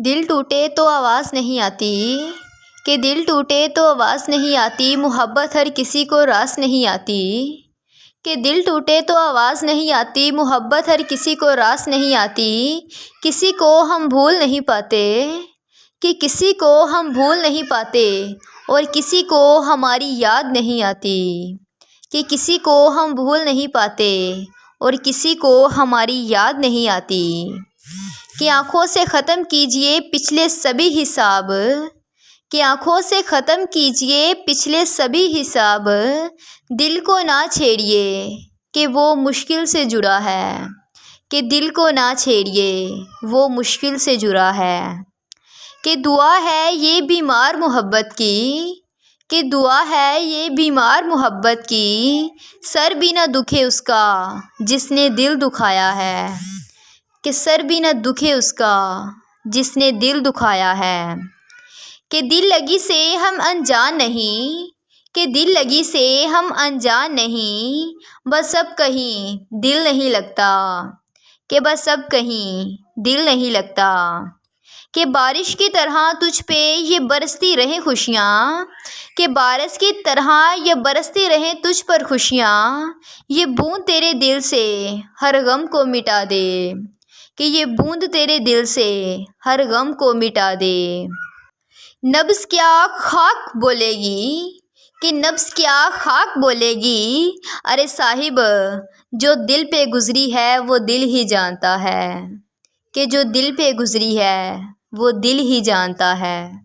दिल टूटे तो आवाज़ नहीं आती, कि दिल टूटे तो आवाज़ नहीं आती, मोहब्बत हर किसी को रास नहीं आती। कि दिल टूटे तो आवाज़ नहीं आती, मोहब्बत हर किसी को रास नहीं आती। किसी को हम भूल नहीं पाते, कि किसी को हम भूल नहीं पाते, और किसी को हमारी याद नहीं आती। कि किसी को हम भूल नहीं पाते, और किसी को हमारी याद नहीं आती। कि आँखों से ख़त्म कीजिए पिछले सभी हिसाब, कि आँखों से ख़त्म कीजिए पिछले सभी हिसाब। दिल को ना छेड़िए कि वो मुश्किल से जुड़ा है, कि दिल को ना छेड़िए वो मुश्किल से जुड़ा है। कि दुआ है ये बीमार मोहब्बत की, कि दुआ है ये बीमार मोहब्बत की, सर भी ना दुखे उसका जिसने दिल दुखाया है। कि सर भी न दुखे उसका जिसने दिल दुखाया है। कि दिल लगी से हम अनजान नहीं, कि दिल लगी से हम अनजान नहीं, बस अब कहीं दिल नहीं लगता, कि बस अब कहीं दिल नहीं लगता। कि बारिश की तरह तुझ पे ये बरसती रहें खुशियाँ, कि बारिश की तरह ये बरसती रहें तुझ पर खुशियाँ। ये बूंद तेरे दिल से हर गम को मिटा दे, कि ये बूंद तेरे दिल से हर गम को मिटा दे। नब्ज़ क्या खाक बोलेगी, कि नब्ज़ क्या खाक बोलेगी, अरे साहिब जो दिल पे गुज़री है वो दिल ही जानता है। कि जो दिल पे गुज़री है वो दिल ही जानता है।